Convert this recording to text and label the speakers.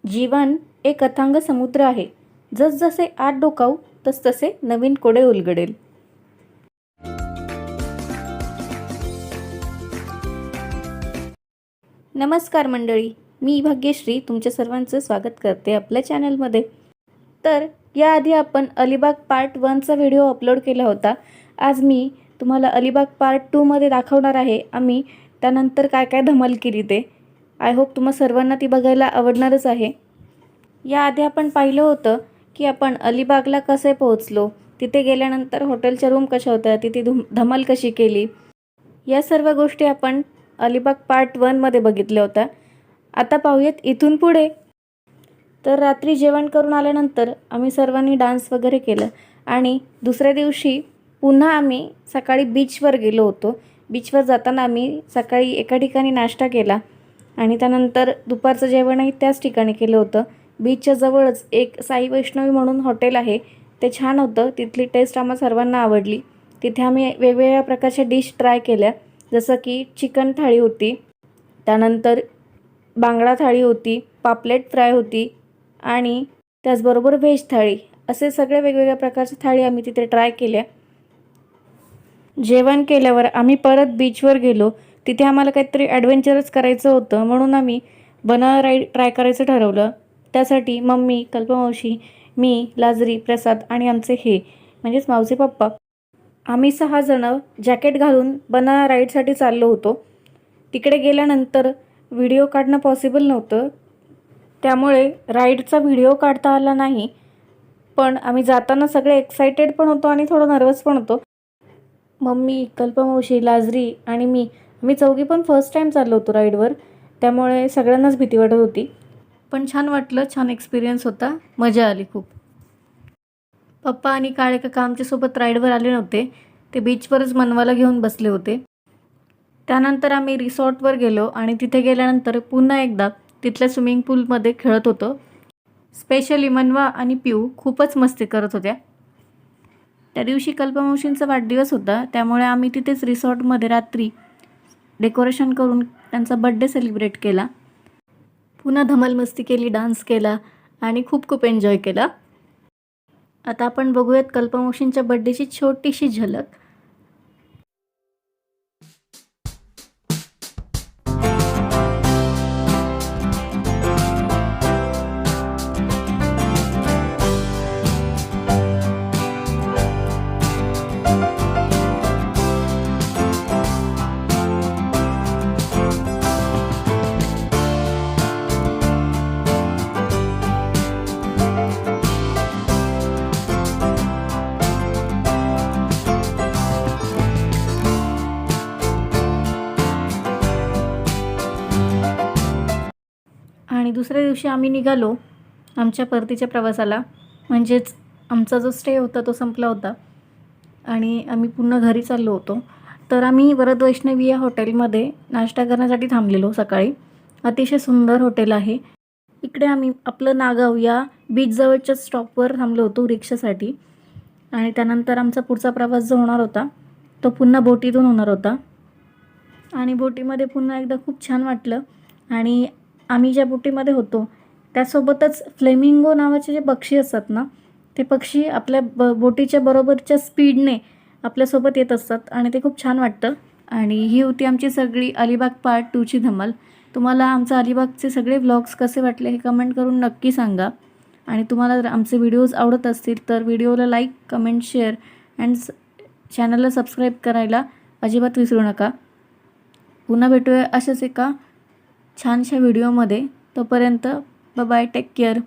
Speaker 1: जीवन एक अथांग समुद्र आहे. जसजसे आत डोकावू तसतसे नवीन कोडे उलगडेल. नमस्कार मंडळी, मी भाग्यश्री तुमच्या सर्वांचं स्वागत करते आपल्या चॅनलमध्ये. तर याआधी आपण अलिबाग पार्ट 1चा व्हिडिओ अपलोड केला होता. आज मी तुम्हाला अलिबाग पार्ट 2मध्ये दाखवणार आहे आम्ही त्यानंतर काय काय धमाल केली ते. आय होप तुम्हा सर्वांना ती बघायला आवडणारच आहे. याआधी आपण पाहिलं होतं की आपण अलिबागला कसे पोहोचलो, तिथे गेल्यानंतर हॉटेलच्या रूम कशा होत्या, तिथे धमाल कशी केली, या सर्व गोष्टी आपण अलिबाग पार्ट 1मध्ये बघितल्या होत्या. आता पाहूयात इथून पुढे. तर रात्री जेवण करून आल्यानंतर आम्ही सर्वांनी डान्स वगैरे केलं आणि दुसऱ्या दिवशी पुन्हा आम्ही सकाळी बीचवर गेलो होतो. बीचवर जाताना आम्ही सकाळी एका ठिकाणी नाश्ता केला आणि त्यानंतर दुपारचं जेवणही त्याच ठिकाणी केलं होतं. बीचच्या जवळच एक साई वैष्णवी म्हणून हॉटेल आहे, ते छान होतं. तिथली टेस्ट आम्हा सर्वांना आवडली. तिथे आम्ही वेगवेगळ्या प्रकारच्या डिश ट्राय केल्या, जसं की चिकन थाळी होती, त्यानंतर बांगडा थाळी होती, पापलेट फ्राय होती आणि त्याचबरोबर व्हेज थाळी, असे सगळे वेगवेगळ्या प्रकारच्या थाळी आम्ही तिथे ट्राय केल्या. जेवण केल्यावर आम्ही परत बीचवर गेलो. तिथे आम्हाला काहीतरी ॲडव्हेंचरस करायचं होतं, म्हणून आम्ही बनाना राईड ट्राय करायचं ठरवलं. त्यासाठी मम्मी, कल्पमावशी, मी, लाजरी, प्रसाद आणि आमचे हे म्हणजेच मावशी पप्पा, आम्ही 6 जणं जॅकेट घालून बनाना राईडसाठी चाललो होतो. तिकडे गेल्यानंतर व्हिडिओ काढणं पॉसिबल नव्हतं, त्यामुळे राईडचा व्हिडिओ काढता आला नाही. पण आम्ही जाताना सगळे एक्सायटेड पण होतो आणि थोडं नर्वस पण होतो. मम्मी, कल्पमावशी, लाजरी आणि आम्ही चौघी पण फर्स्ट टाईम चाललो होतो राईडवर, त्यामुळे सगळ्यांनाच भीती वाटत होती. पण छान वाटलं, छान एक्सपिरियन्स होता, मजा आली खूप. पप्पा आणि काळे काका आमच्यासोबत राईडवर आले नव्हते, ते बीचवरच मनवाला घेऊन बसले होते. त्यानंतर आम्ही रिसॉर्टवर गेलो आणि तिथे गेल्यानंतर पुन्हा एकदा तिथल्या स्विमिंग पूलमध्ये खेळत होतो. स्पेशली मनवा आणि पिऊ खूपच मस्ती करत होत्या. त्या दिवशी कल्पमावशींचा वाढदिवस होता, त्यामुळे आम्ही तिथेच रिसॉर्टमध्ये रात्री डेकोरेशन करून त्यांचा बड्डे सेलिब्रेट केला. पुन्हा धमाल मस्ती केली, डान्स केला आणि खूप खूप एन्जॉय केला. आता आपण बघूयात कल्पमावशींच्या बड्डेची छोटीशी झलक. आणि दुसऱ्या दिवशी आम्ही निघालो आमच्या परतीच्या प्रवासाला, म्हणजेच आमचा जो स्टे होता तो संपला होता आणि आम्ही पुन्हा घरी चाललो होतो. तर आम्ही वरद वैष्णवी या हॉटेलमध्ये नाश्ता करण्यासाठी थांबलेलो सकाळी. अतिशय सुंदर हॉटेल आहे. इकडे आम्ही आपलं नागाव या बीचजवळच्या स्टॉपवर थांबलो होतो रिक्षासाठी आणि त्यानंतर आमचा पुढचा प्रवास जो होणार होता तो पुन्हा बोटीतून होणार होता. आणि बोटीमध्ये पुन्हा एकदा खूप छान वाटलं. आणि आम्ही ज्या बोटीमध्ये होतो त्यासोबतच फ्लेमिंगो नावाचे जे पक्षी असतात ना, ते पक्षी आपल्या बोटीच्या बरोबरच्या स्पीडने आपल्यासोबत येत असतात आणि ते खूप छान वाटतं. आणि ही होती आमची सगळी अलिबाग पार्ट 2ची धमाल. तुम्हाला आमचा अलिबागचे सगळे व्लॉग्स कसे वाटले हे कमेंट करून नक्की सांगा. आणि तुम्हाला जर आमचे व्हिडिओज आवडत असतील तर व्हिडिओला लाईक, कमेंट, शेअर अँड चॅनलला सबस्क्राईब करायला अजिबात विसरू नका. पुन्हा भेटूया अशाच एका छानशा व्हिडिओमध्ये. तोपर्यंत बाय बाय, टेक केअर.